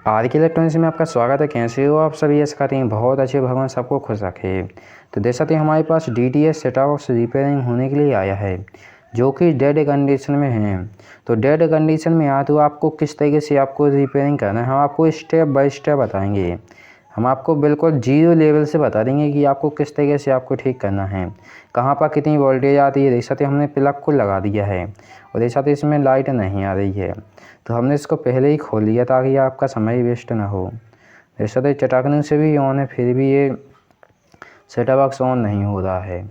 आज के इलेक्ट्रॉनिक्स में आपका स्वागत है। कैसे हो आप सभी? ऐसा करते हैं बहुत अच्छे, भगवान सबको खुश रखे। तो देख सकते हैं हमारे पास DTS सेटअप बॉक्स रिपेयरिंग होने के लिए आया है, जो कि डेड कंडीशन में है। तो डेड कंडीशन में आया तो आपको किस तरीके से आपको रिपेयरिंग करना है, हम आपको स्टेप बाय स्टेप बताएंगे। हम आपको बिल्कुल जीरो लेवल से बता देंगे कि आपको किस तरीके से आपको ठीक करना है, कहाँ पर कितनी वोल्टेज आती है। देख सकते हमने प्लग को लगा दिया है और देख सकते इसमें लाइट नहीं आ रही है, तो हमने इसको पहले ही खोल लिया ताकि आपका समय वेस्ट ना हो। देख सकते चटकने से भी ऑन है, फिर भी ये सेटअप बॉक्स ऑन नहीं हो रहा है।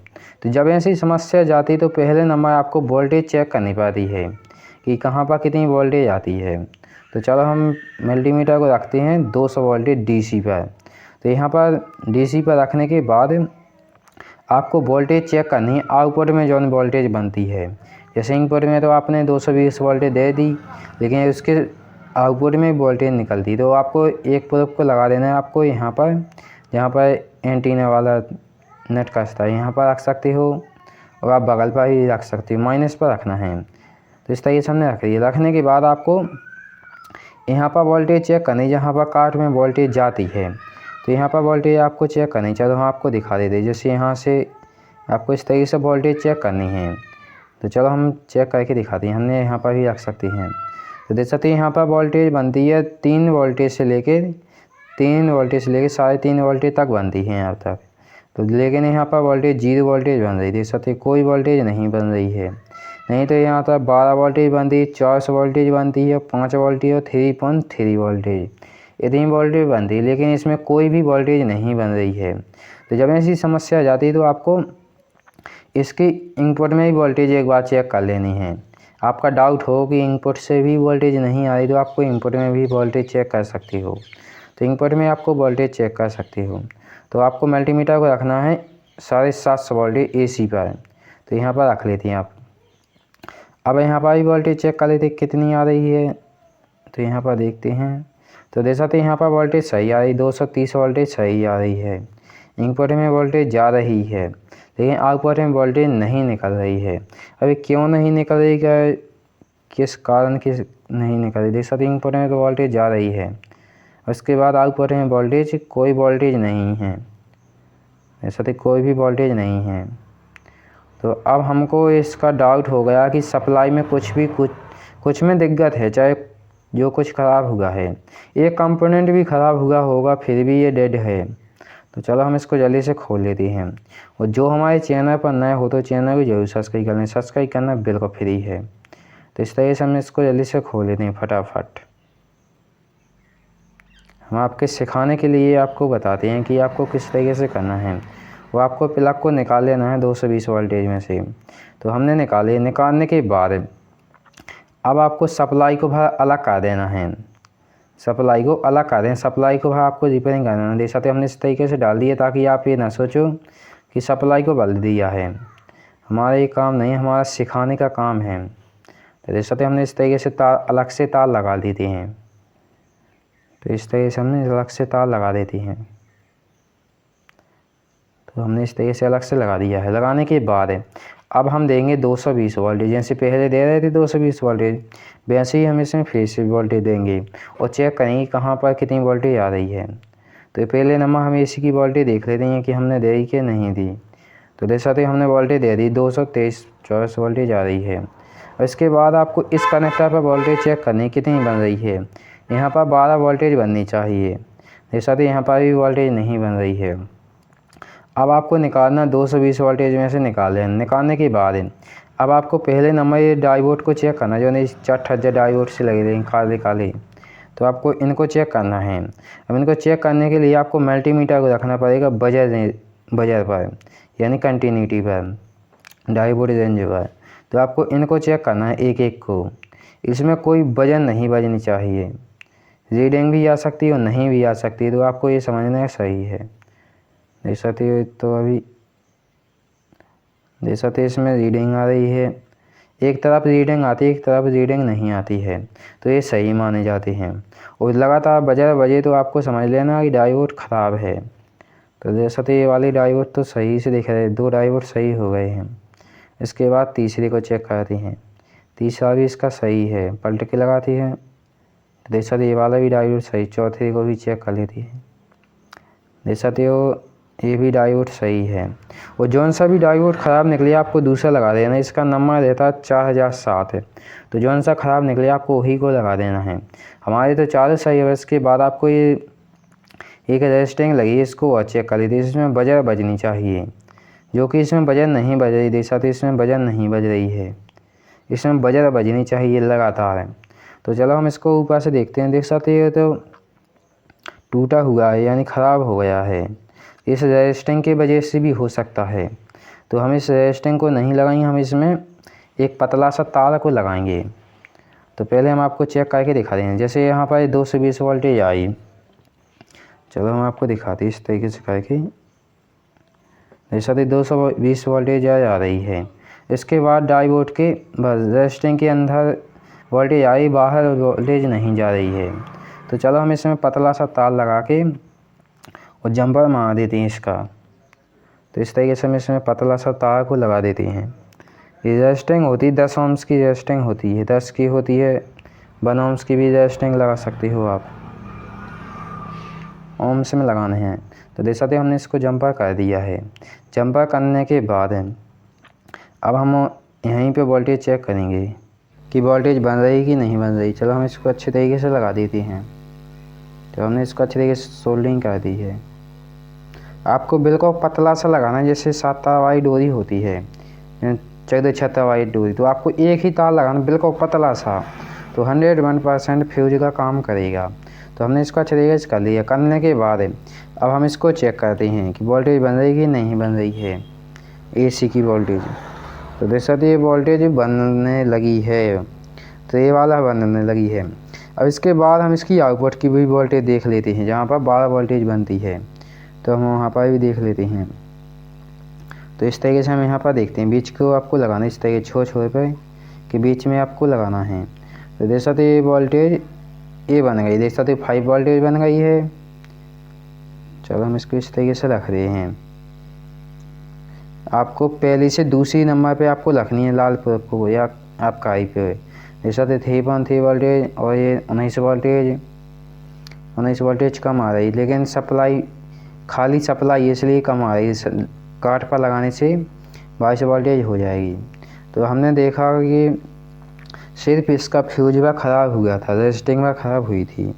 तो जब ऐसी समस्या जाती तो पहले नंबर आपको वोल्टेज चेक करनी पड़ती है कि कहाँ पर कितनी वोल्टेज आती है। तो चलो हम मल्टीमीटर को रखते हैं 200 वोल्टेज DC पर। तो यहाँ पर DC पर रखने के बाद आपको वोल्टेज चेक करनी है आउटपुट में जो वोल्टेज बनती है। जैसे इनपुट में तो आपने 220 वोल्टेज दे दी, लेकिन उसके आउटपुट में वोल्टेज निकलती, तो आपको एक प्रोब को लगा देना है। आपको यहाँ पर जहाँ पर एंटीना वाला नेट कसता है यहाँ पर रख सकते हो, और आप बगल पर ही रख सकते हो, माइनस पर रखना है। तो इस तरीके से हमने रख दिया। रखने के बाद आपको यहाँ पर वोल्टेज चेक करनी, जहाँ पर कार्ड में वोल्टेज जाती है तो यहाँ पर वोल्टेज आपको चेक करनी। चलो हम आपको दिखा देते, जैसे यहाँ से आपको इस तरीके से वोल्टेज चेक करनी है। तो चलो हम चेक करके दिखाते हैं, हमने यहाँ पर भी रख सकते हैं। तो देख सकते हैं यहाँ पर वोल्टेज बनती है 3 वोल्टेज से लेके 3.5 वोल्टेज तक बनती है यहाँ तक। तो लेकिन यहाँ पर वोल्टेज 0 वोल्टेज बन रही थी, देख सकते कोई वोल्टेज नहीं बन रही है। नहीं तो यहाँ तक 12 वोल्टेज बनती है, 400 वोल्टेज बनती है, 5 वोल्टेज और 3.3 वोल्टेज, इतनी वोल्टेज बनती है, लेकिन इसमें कोई भी वोल्टेज नहीं बन रही है। तो जब ऐसी समस्या आ जाती है तो आपको इसकी इनपुट में ही वोल्टेज एक बार चेक कर लेनी है। आपका डाउट हो कि इनपुट से भी वोल्टेज नहीं आ रही, तो आपको इनपुट में भी वोल्टेज चेक कर सकती हो। तो इनपुट में आपको वोल्टेज चेक कर सकती हो। तो आपको मल्टीमीटर को रखना है 750 वोल्टेज AC पर। तो यहाँ पर रख लेती हैं आप। अब यहाँ पर भी वोल्टेज चेक कर लेते कितनी आ रही है। तो यहाँ पर देखते हैं, तो देख सकते हैं यहाँ पर वोल्टेज सही आ रही, 230 वोल्टेज सही आ रही है। इनपुट में वोल्टेज जा रही है, लेकिन आउटपुट में वोल्टेज नहीं निकल रही है। अभी क्यों नहीं निकल रही, किस कारण की नहीं निकल रही? देख सकते इनपुट में तो वोल्टेज जा रही है, उसके बाद आउटपुट में वोल्टेज कोई वोल्टेज नहीं है। देख सकते कोई भी वोल्टेज नहीं है। तो अब हमको इसका डाउट हो गया कि सप्लाई में कुछ में दिक्कत है, चाहे जो कुछ ख़राब हुआ है, एक कंपोनेंट भी ख़राब हुआ होगा, फिर भी ये डेड है। तो चलो हम इसको जल्दी से खोल लेते हैं। और जो हमारे चैनल पर नए हो तो चैनल को जरूर सब्सक्राइब कर लें, सब्सक्राइब करना बिल्कुल फ्री है। तो इस तरह से हम इसको जल्दी से खोल लेते हैं फटाफट। हम आपके सिखाने के लिए आपको बताते हैं कि आपको किस तरीके से करना है। वो आपको प्लग को निकाल लेना है 220 वोल्टेज में से। तो हमने निकालने के बाद अब आपको सप्लाई को भाई अलग कर देना है। सप्लाई को अलग कर दें, सप्लाई को भाई आपको रिपेयरिंग करना है। देख सकते हमने इस तरीके से डाल दिया ताकि आप ये ना सोचो कि सप्लाई को बदल दिया है। हमारा ये काम नहीं, हमारा सिखाने का काम है। तो देख सकते हमने इस तरीके से अलग से तार लगा देते हैं। तो इस तरीके से हमने अलग से तार लगा देती हैं। तो हमने इस तरीके से अलग से लगा दिया है। लगाने के बाद अब हम देंगे 220 वोल्टेज, जैसे पहले दे रहे थे 220 वोल्टेज, वैसे ही हम इसमें फिर से वोल्टेज देंगे और चेक करेंगे कहाँ पर कितनी वोल्टेज आ रही है। तो पहले नंबर हम AC की वोल्टेज देख लेते हैं कि हमने दी कि नहीं दी। तो देख सकते हमने वोल्टेज दे दी, 223 वोल्टेज आ रही है। और इसके बाद आपको इस कनेक्टर पर वोल्टेज चेक करनी कितनी बन रही है। यहाँ पर 12 वोल्टेज बननी चाहिए, देख सकते यहाँ पर भी वोल्टेज नहीं बन रही है। अब आपको निकालना 220 वोल्टेज में से निकालने के बाद अब आपको पहले नंबर ये डायोड को चेक करना, जो नहीं 4 डायोड से लगे रहें काले काले। तो आपको इनको चेक करना है। अब इनको चेक करने के लिए आपको मल्टीमीटर को रखना पड़ेगा बजर पर, यानी कंटिन्यूटी पर, डायोड रेंज पर। तो आपको इनको चेक करना है एक एक को। इसमें कोई वजन नहीं बजनी चाहिए, रीडिंग भी आ सकती है और नहीं भी आ सकती है, तो आपको ये समझना सही है। देख सकते हो, तो अभी देख सकते हैं इसमें रीडिंग आ रही है, एक तरफ रीडिंग आती है, एक तरफ रीडिंग नहीं आती है, तो ये सही माने जाते हैं। और लगातार बजे तो आपको समझ लेना कि डायोड ख़राब है। तो देख सकते ये वाली डायोड तो सही से दिख रहे हैं, 2 डायोड सही हो गए हैं। इसके बाद तीसरे को चेक करती हैं, तीसरा भी इसका सही है, पलट के लगाती है तो देख सकते हो ये वाला भी डायोड सही, चौथे को भी चेक कर लेते हैं। देख सकते हो ये भी डायोड सही है। और जौन सा भी डायोड ख़राब निकले आपको दूसरा लगा देना। इसका नंबर रहता है 4007 है, तो जौन सा ख़राब निकले आपको वही को लगा देना है। हमारे तो चारों सही है। इसके बाद आपको ये एक रेजिस्टिंग लगी है, इसको और चेक कर लीजिए। इसमें बजर बजनी चाहिए, जो कि इसमें बजर नहीं बज रही। देख सकते इसमें बजर नहीं बज रही है, इसमें बजर बजनी चाहिए लगातार है। तो चलो हम इसको ऊपर से देखते हैं। देख सकते हो तो टूटा हुआ है, यानी ख़राब हो गया है। इस रेजिस्टिंग की वजह से भी हो सकता है। तो हम इस रेजिस्टिंग को नहीं लगाएंगे, हम इसमें एक पतला सा तार को लगाएंगे। तो पहले हम आपको चेक करके दिखा देंगे। जैसे यहाँ पर 220 वोल्टेज आई, चलो हम आपको दिखाते हैं इस तरीके से करके। जैसे 220 वोल्टेज आ रही है। इसके बाद डायोड के बस रेजिस्टिंग के अंदर वोल्टेज आई, बाहर वोल्टेज नहीं जा रही है। तो चलो हम इसमें पतला सा तार लगा के और जंपर मार देते हैं इसका। तो इस तरीके से हम इसमें पतला सा तार को लगा देते हैं। ये रेजिस्टिंग होती है 10 ओम्स की रेजिस्टिंग होती है, 10 की होती है, 1 ओम्स की भी रेजिस्टिंग लगा सकते हो आप, ओम्स में लगाने हैं। तो देख सकते हमने इसको जंपर कर दिया है। जंपर करने के बाद अब हम यहीं पे वोल्टेज चेक करेंगे कि वोल्टेज बन रही कि नहीं बन रही। चलो हम इसको अच्छे तरीके से लगा देते हैं। तो हमने इसको अच्छे तरीके से सोल्डरिंग कर दी है। आपको बिल्कुल पतला सा लगाना है, जैसे 7 तार वाली डोरी होती है, 14 तार वाली डोरी। तो आपको एक ही तार लगाना, बिल्कुल पतला सा, तो 101% फ्यूज का काम करेगा। तो हमने इसको अच्छे तरीके से कर लिया। करने के बाद अब हम इसको चेक करते हैं कि वोल्टेज बन रही कि नहीं बन रही है, AC की वोल्टेज। तो देख सकते ये वोल्टेज बनने लगी है, तो ये वाला बनने लगी है। अब इसके बाद हम इसकी आउटपुट की भी वोल्टेज देख लेते हैं, जहाँ पर 12 वोल्टेज बनती है। तो हम वहाँ पर भी देख लेते हैं। तो इस तरीके से हम यहाँ पर देखते हैं, बीच को आपको लगाना इस तरीके छोटे पे कि बीच में आपको लगाना है। तो देख सकते ये वोल्टेज ये बन गई, देख सकते 5 वोल्टेज बन गई है। चलो हम इसको इस तरीके से रख रहे हैं। आपको पहली से दूसरी नंबर पे आपको रखनी है लाल को, या आपका आई पे। जैसा 3.3 वोल्टेज और ये 19 वोल्टेज कम आ रही, लेकिन सप्लाई खाली सप्लाई इसलिए कम आ रही है। काट पर लगाने से 22 वोल्टेज हो जाएगी। तो हमने देखा कि सिर्फ इसका फ्यूज वह ख़राब हुआ था, रेजिस्टिंग वह ख़राब हुई थी।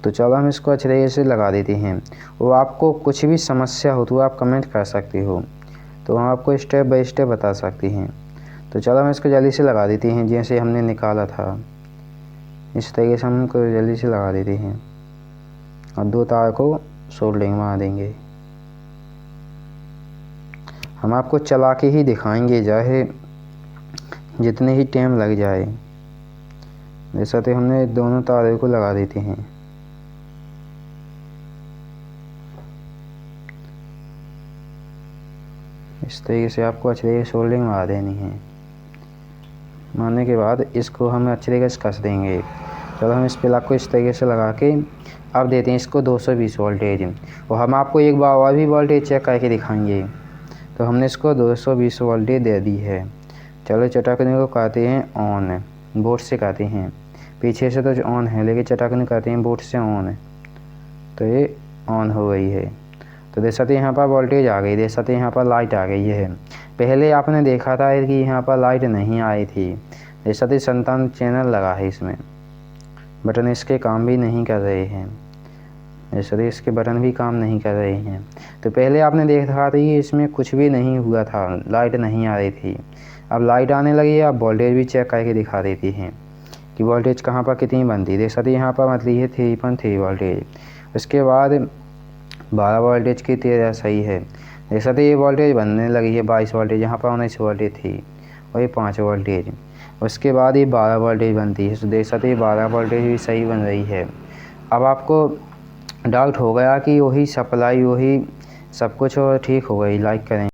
तो चलो हम इसको अच्छे तरीके से लगा देते हैं। और आपको कुछ भी समस्या हो तो आप कमेंट कर सकते हो, तो हम आपको स्टेप बाय स्टेप बता सकते हैं। तो चलो हम इसको जल्दी से लगा देते हैं, जैसे हमने निकाला था इस तरीके से हम इसको जल्दी से लगा देते हैं। और 2 तार को सोल्डरिंग मार देंगे। हम आपको चला के ही दिखाएंगे, चाहे जितने ही टाइम लग जाए। जैसा तो हमने दोनों तारों को लगा देते हैं। इस तरीके से आपको अच्छे तरीके से सोल्डरिंग मार देनी है। मारने के बाद इसको हम अच्छे तरीके से कस देंगे। चलो हम इस प्लग को इस तरीके से लगा के अब देते हैं इसको 220 वोल्टेज। और हम आपको एक बार और भी वोल्टेज चेक करके दिखाएंगे। तो हमने इसको 220 वोल्टेज दे दी है। चलो चटकने को कहते हैं ऑन, बोर्ड से कहते हैं। पीछे से तो ऑन है, लेकिन चटकने कहते हैं बोर्ड से ऑन। तो ये ऑन हो गई है। तो देख सकते यहाँ पर वोल्टेज आ गई, देख सकते यहाँ पर लाइट आ गई है। पहले आपने देखा था कि यहाँ पर लाइट नहीं आई थी। देख सकते 57 चैनल लगा है इसमें, बटन इसके काम भी नहीं कर रहे हैं। जैसे इसके बटन भी काम नहीं कर रहे हैं। तो पहले आपने देखा था कि इसमें कुछ भी नहीं हुआ था, लाइट नहीं आ रही थी। अब लाइट आने लगी है। अब वोल्टेज भी चेक करके दिखा देती हैं कि वोल्टेज कहाँ पर कितनी बनती है। देख सकते यहाँ पर मतलब है 3.3 वोल्टेज। उसके बाद 12 वोल्टेज की 13 सही है। देख सकते ये वोल्टेज बनने लगी है 22 वोल्टेज, यहाँ पर 19 वोल्टेज थी और ये 5 वोल्टेज। उसके बाद ये 12 वोल्टेज बनती है। तो देख सकते ये 12 वोल्टेज भी सही बन रही है। अब आपको डाउट हो गया कि वही सप्लाई वही सब कुछ और ठीक हो गई। लाइक करें।